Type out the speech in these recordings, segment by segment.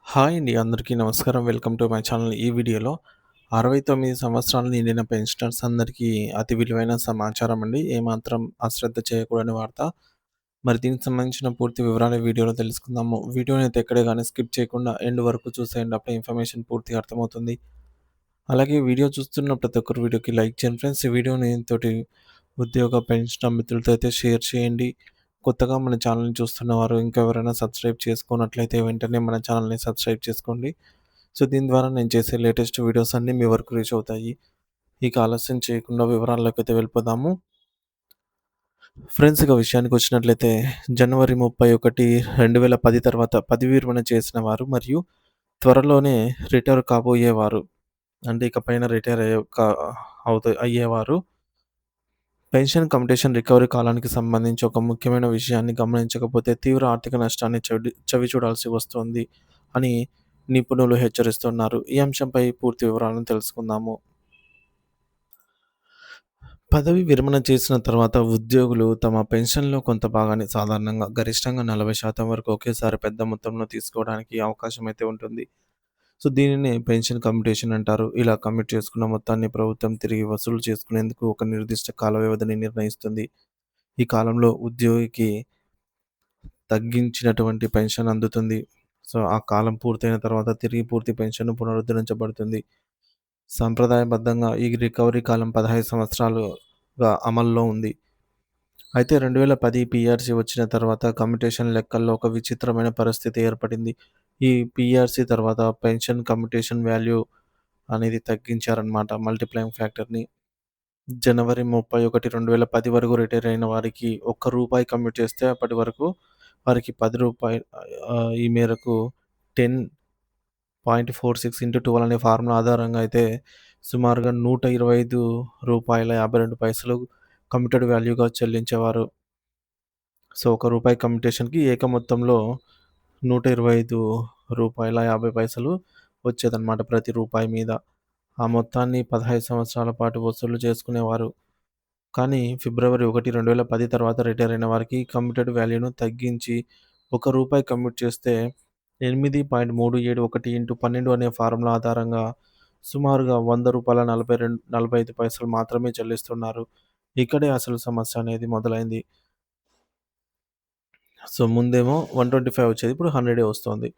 Hi అండి. అందరికీ నమస్కారం. Welcome to my channel. ఈ వీడియోలో 69 సంవత్సరాలు నిండిన పెన్షనర్స్ అందరికీ అతి విలువైన సమాచారం అండి. ఏమాత్రం అశ్రద్ధ చేయకూడని వార్త. మరి దీనికి సంబంధించిన పూర్తి వివరాలు ఈ వీడియోలో తెలుసుకుందాము. వీడియోని అయితే ఎక్కడే గాని స్కిప్ చేయకుండా ఎండ్ వరకు చూసేయండి. అప్పుడే ఇన్ఫర్మేషన్ పూర్తిగా అర్థమవుతుంది. అలాగే వీడియో చూస్తున్న ప్రతి ఒక్కరు వీడియోకి లైక్ చేయండి ఫ్రెండ్స్. ఈ వీడియోని తోటి ఉద్యోగ పెన్షన్ మిత్రులతో అయితే షేర్ చేయండి. కొత్తగా మన ఛానల్‌ని చూస్తున్నవారు ఇంకా ఎవరైనా సబ్స్క్రైబ్ చేసుకోనట్లయితే వెంటనే మన ఛానల్‌ని సబ్స్క్రైబ్ చేసుకోండి. సో, దీని ద్వారా నేను చేసే లేటెస్ట్ వీడియోస్ అన్నీ మీ వరకు రీచ్ అవుతాయి. ఇక ఆలస్యం చేయకుండా వివరాల్లోకైతే వెళ్ళిపోదాము. ఫ్రెండ్స్ ఇక విషయానికొచ్చినట్లయితే జనవరి 31, 2010 తర్వాత పదవీ విరమణ చేసిన వారు మరియు త్వరలోనే రిటైర్ కాబోయేవారు. అంటే ఇక పైన రిటైర్ అయ్యేవారు పెన్షన్ కమ్యుటేషన్ రికవరీ కాలానికి సంబంధించి ఒక ముఖ్యమైన విషయాన్ని గమనించకపోతే తీవ్ర ఆర్థిక నష్టాన్ని చవిచూడాల్సి వస్తుంది అని నిపుణులు హెచ్చరిస్తున్నారు. ఈ అంశంపై పూర్తి వివరాలను తెలుసుకుందాము. పదవి విరమణ చేసిన తర్వాత ఉద్యోగులు తమ పెన్షన్‌లో కొంత భాగాన్ని సాధారణంగా గరిష్టంగా 40% వరకు ఒకేసారి పెద్ద మొత్తంలో తీసుకోవడానికి అవకాశం అయితే ఉంటుంది. సో, దీనినే పెన్షన్ కమ్యుటేషన్ అంటారు. ఇలా కమ్యూట్ చేసుకున్న మొత్తాన్ని ప్రభుత్వం తిరిగి వసూలు చేసుకునేందుకు ఒక నిర్దిష్ట కాల వ్యవధిని నిర్ణయిస్తుంది. ఈ కాలంలో ఉద్యోగికి తగ్గించినటువంటి పెన్షన్ అందుతుంది. సో, ఆ కాలం పూర్తయిన తర్వాత తిరిగి పూర్తి పెన్షన్ పునరుద్ధరించబడుతుంది. సంప్రదాయబద్ధంగా ఈ రికవరీ కాలం 15 సంవత్సరాలుగా అమల్లో ఉంది. అయితే 2010 పీఆర్‌సీ వచ్చిన తర్వాత కమ్యుటేషన్ లెక్కల్లో ఒక విచిత్రమైన పరిస్థితి ఏర్పడింది. ఈ పీఆర్‌సీ తర్వాత పెన్షన్ కమ్యుటేషన్ వాల్యూ అనేది తగ్గించారనమాట. మల్టిప్లయింగ్ ఫ్యాక్టర్‌ని. జనవరి 31, 2010 వరకు రిటైర్ అయిన వారికి రూ. 1 కమ్యూట్ చేస్తే అప్పటి వరకు వారికి రూ. 10 ఈ మేరకు 10.46 ఇంటూ 12 అనే ఫార్ములా ఆధారంగా అయితే సుమారుగా రూ. 125.52 కమ్యూటెడ్ వాల్యూగా చెల్లించేవారు. సో, రూ. 1 కమ్యుటేషన్‌కి ఏక మొత్తంలో రూ. 125.50 వచ్చేదనమాట ప్రతి రూపాయి మీద. ఆ మొత్తాన్ని 15 సంవత్సరాల పాటు వసూలు చేసుకునేవారు. కానీ ఫిబ్రవరి 1, 2010 తర్వాత రిటైర్ అయిన వారికి కమ్యూటెడ్ వాల్యూను తగ్గించి రూ. 1 కమ్యూట్ చేస్తే 8.371 ఇంటూ 12 అనే ఫార్ములా ఆధారంగా సుమారుగా రూ. 100.45 మాత్రమే చెల్లిస్తున్నారు. ఇక్కడే అసలు సమస్య అనేది మొదలైంది. సో, ముందేమో 125 వచ్చేది. ఇప్పుడు 100 వస్తోంది.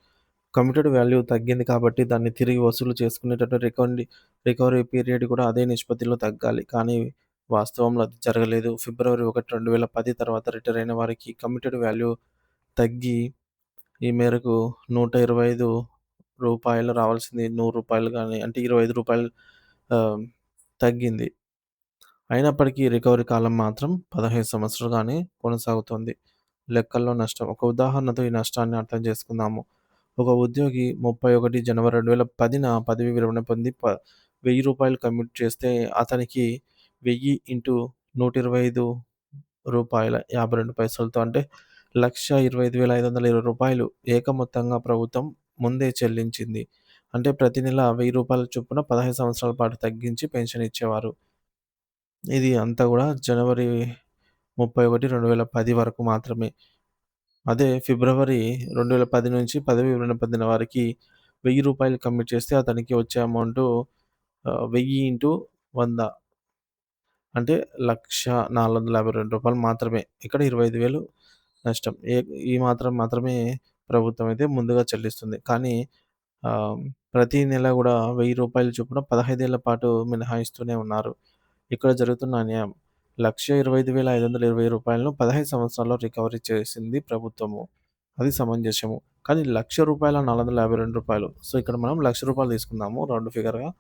కమ్యూటెడ్ వాల్యూ తగ్గింది కాబట్టి దాన్ని తిరిగి వసూలు చేసుకునేటట్టు రికవరీ పీరియడ్ కూడా అదే నిష్పత్తిలో తగ్గాలి. కానీ వాస్తవంలో అది జరగలేదు. ఫిబ్రవరి 1, 2010 తర్వాత రిటైర్ అయిన వారికి కమ్యూటెడ్ వాల్యూ తగ్గి ఈ మేరకు రూ. 125 రావాల్సింది రూ. 100 గాని అంటే రూ. 25 ఆహ్, తగ్గింది. అయినప్పటికీ రికవరీ కాలం మాత్రం 15 సంవత్సరాలుగానే కొనసాగుతోంది. లెక్కల్లో నష్టం. ఒక ఉదాహరణతో ఈ నష్టాన్ని అర్థం చేసుకుందాము. ఒక ఉద్యోగి 31 జనవరి 2010న పదవీ విరమణ పొంది రూ. 1000 కమ్యూట్ చేస్తే అతనికి 1000 ఇంటూ రూ. 125.52 అంటే రూ. 1,25,520 ఏక మొత్తంగా ప్రభుత్వం ముందే చెల్లించింది. అంటే ప్రతి నెల రూ. 1000 చొప్పున 15 సంవత్సరాల పాటు తగ్గించి పెన్షన్ ఇచ్చేవారు. ఇది అంతా గూడా జనవరి 31, 2010 వరకు మాత్రమే. అదే ఫిబ్రవరి 2010 నుంచి పదవీ విరమణ పొందిన వారికి రూ. 1000 కమ్యూట్ చేస్తే అతనికి వచ్చే అమౌంటు 1000 ఇంటూ 100 అంటే రూ. 1,452 మాత్రమే. ఇక్కడ 25,000 నష్టం. ఈ మాత్రం మాత్రమే ప్రభుత్వం అయితే ముందుగా చెల్లిస్తుంది. కానీ ఆహ్, ప్రతి నెల గూడా రూ. 1000 చొప్పున 15 ఏళ్ల పాటు మినహాయిస్తూనే ఉన్నారు. ఇక్కడ జరుగుతున్న అన్యాయం. రూ. 1,25,520ను 15 సంవత్సరాల్లో రికవరీ చేసింది ప్రభుత్వము. అది సమంజసము. కానీ రూ. 1,452 సో, ఇక్కడ మనం రూ. 1,00,000 తీసుకుందాము రౌండ్ ఫిగర్‌గా.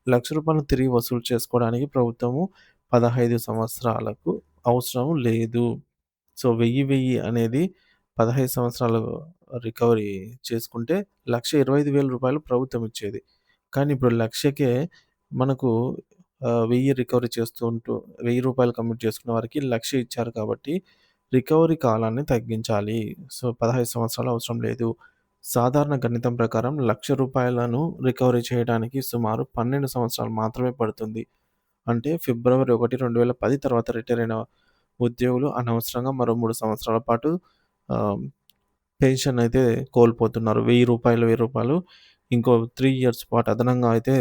రూ. 1,00,000 తిరిగి వసూలు చేసుకోవడానికి ప్రభుత్వము 15 సంవత్సరాలకు అవసరం లేదు. సో, 1000 అనేది 15 సంవత్సరాలు రికవరీ చేసుకుంటే రూ. 1,25,000 ప్రభుత్వం ఇచ్చేది. కానీ ఇప్పుడు 1,00,000కే మనకు 1000 రికవరీ చేస్తుంటూ రూ. 1000 కమ్యూట్ చేసుకున్న వారికి 1,00,000 ఇచ్చారు కాబట్టి రికవరీ కాలాన్ని తగ్గించాలి. సో, 15 సంవత్సరాలు అవసరం లేదు. సాధారణ గణితం ప్రకారం రూ. 1,00,000ను రికవరీ చేయడానికి సుమారు 12 సంవత్సరాలు మాత్రమే పడుతుంది. అంటే ఫిబ్రవరి 1, 2010 తర్వాత రిటైర్ అయిన ఉద్యోగులు అనవసరంగా మరో 3 సంవత్సరాల పాటు ఆహ్, పెన్షన్ అయితే కోల్పోతున్నారు. రూ. 1000 ఇంకో 3 ఇయర్స్ పాటు అదనంగా అయితే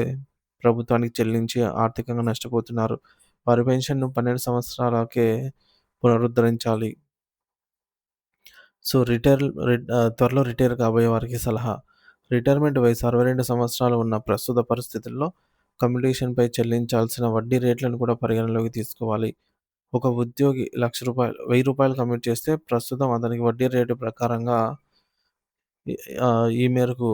ప్రభుత్వానికి చెల్లించి ఆర్థికంగా నష్టపోతున్నారు. వారి పెన్షన్‌ను 12 సంవత్సరాలకే పునరుద్ధరించాలి. సో, త్వరలో రిటైర్ కాబోయే వారికి సలహా. రిటైర్మెంట్ వయసు 62 సంవత్సరాలు ఉన్న ప్రస్తుత పరిస్థితుల్లో కమ్యూటేషన్‌పై చెల్లించాల్సిన వడ్డీ రేట్లను కూడా పరిగణనలోకి తీసుకోవాలి. ఒక ఉద్యోగి రూ. 1000 కమ్యూట్ చేస్తే ప్రస్తుతం అతనికి వడ్డీ రేటు ప్రకారంగా ఈ ఈ మేరకు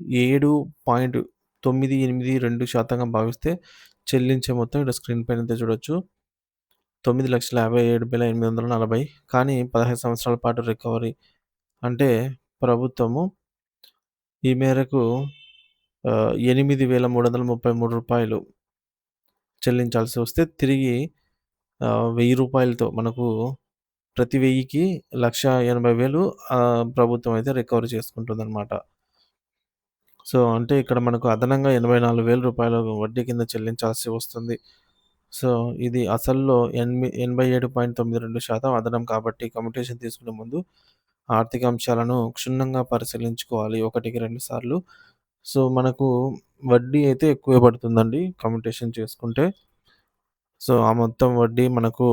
7.982% భావిస్తే చెల్లించే మొత్తం ఇక్కడ స్క్రీన్ పైనైతే చూడొచ్చు. 9,57,840 కానీ 15 సంవత్సరాల పాటు రికవరీ అంటే ప్రభుత్వము ఈ మేరకు రూ. 8,333 చెల్లించాల్సి వస్తే తిరిగి రూ. 1000తో మనకు ప్రతి 1000కి 1,80,000 ప్రభుత్వం అయితే రికవరీ చేసుకుంటుందనమాట. సో, అంటే ఇక్కడ మనకు అదనంగా రూ. 84,000 వడ్డీ కింద చెల్లించాల్సి వస్తుంది. సో, ఇది అసలులో 87.92% అదనం కాబట్టి కమ్యూటేషన్ తీసుకునే ముందు ఆర్థిక అంశాలను క్షుణ్ణంగా పరిశీలించుకోవాలి. 1కి 2 సార్లు. సో, మనకు వడ్డీ అయితే ఎక్కువే పడుతుందండి కమ్యూటేషన్ చేసుకుంటే. సో, ఆ మొత్తం వడ్డీ మనకు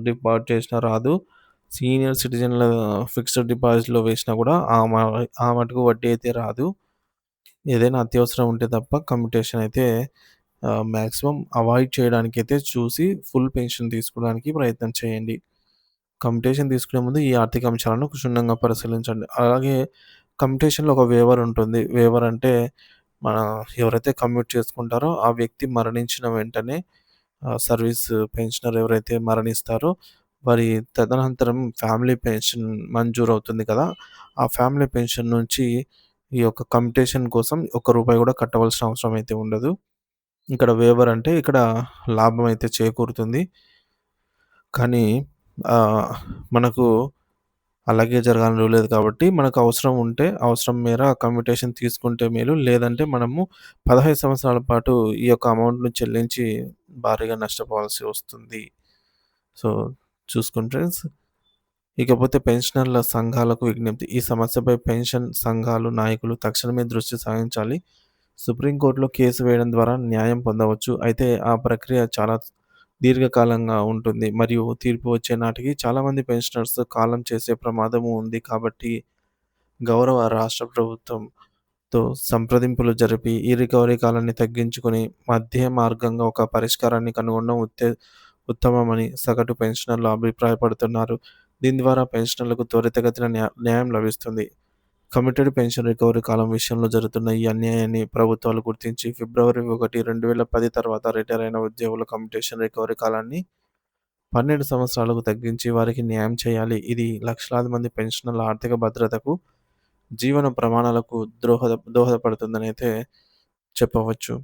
డిపాజిట్ చేసినా రాదు. సీనియర్ సిటిజన్‌ల ఫిక్స్డ్ డిపాజిట్‌లో వేసినా కూడా ఆ మటుకు వడ్డీ అయితే రాదు. ఏదైనా అత్యవసరం ఉంటే తప్ప కమ్యూటేషన్ అయితే మాక్సిమం అవాయిడ్ చేయడానికైతే చూసి ఫుల్ పెన్షన్ తీసుకోవడానికి ప్రయత్నం చేయండి. కమ్యూటేషన్ తీసుకునే ముందు ఈ ఆర్థిక అంశాలను క్షుణ్ణంగా పరిశీలించండి. అలాగే కమ్యూటేషన్‌లో ఒక వేవర్ ఉంటుంది. వేవర్ అంటే మన ఎవరైతే కమ్యూట్ చేసుకుంటారో ఆ వ్యక్తి మరణించిన వెంటనే సర్వీస్ పెన్షనర్ ఎవరైతే మరణిస్తారో వారి తదనంతరం ఫ్యామిలీ పెన్షన్ మంజూరవుతుంది కదా! ఆ ఫ్యామిలీ పెన్షన్ నుంచి ఈ యొక్క కమ్యుటేషన్ కోసం ఒక్క రూపాయి కూడా కట్టవలసిన అవసరం అయితే ఉండదు. ఇక్కడ వేవర్ అంటే ఇక్కడ లాభం అయితే చేకూరుతుంది. కానీ ఆహ్, మనకు అలాగే జరగాలని రూల్ లేదు కాబట్టి మనకు అవసరం ఉంటే అవసరం మేర కమ్యుటేషన్ తీసుకుంటే మేలు. లేదంటే మనము 15 సంవత్సరాల పాటు ఈ యొక్క అమౌంట్‌ను చెల్లించి భారీగా నష్టపోవాల్సి వస్తుంది. సో, చూసుకోండి ఫ్రెండ్స్. ఇకపోతే పెన్షనర్ల సంఘాలకు విజ్ఞప్తి. ఈ సమస్యపై పెన్షన్ సంఘాలు నాయకులు తక్షణమే దృష్టి సారించాలి. సుప్రీంకోర్టులో కేసు వేయడం ద్వారా న్యాయం పొందవచ్చు. అయితే ఆ ప్రక్రియ చాలా దీర్ఘకాలంగా ఉంటుంది. మరియు తీర్పు వచ్చే నాటికి చాలామంది పెన్షనర్స్ కాలం చేసే ప్రమాదము ఉంది. కాబట్టి గౌరవ రాష్ట్ర ప్రభుత్వంతో సంప్రదింపులు జరిపి ఈ రికవరీ కాలాన్ని తగ్గించుకొని మధ్య మార్గంగా ఒక పరిష్కారాన్ని కనుగొనడం ఉత్తమమని సగటు పెన్షనర్లు అభిప్రాయపడుతున్నారు. దీని ద్వారా పెన్షనర్లకు త్వరితగతిన న్యాయం లభిస్తుంది. కమిటెడ్ పెన్షన్ రికవరీ కాలం విషయంలో జరుగుతున్న ఈ అన్యాయాన్ని ప్రభుత్వాలు గుర్తించి ఫిబ్రవరి 1, 2010 తర్వాత రిటైర్ అయిన ఉద్యోగుల కమ్యుటేషన్ రికవరీ కాలాన్ని 12 సంవత్సరాలకు తగ్గించి వారికి న్యాయం చేయాలి. ఇది లక్షలాది మంది పెన్షనర్ల ఆర్థిక భద్రతకు, జీవన ప్రమాణాలకు దోహదపడుతుందనైతే చెప్పవచ్చు.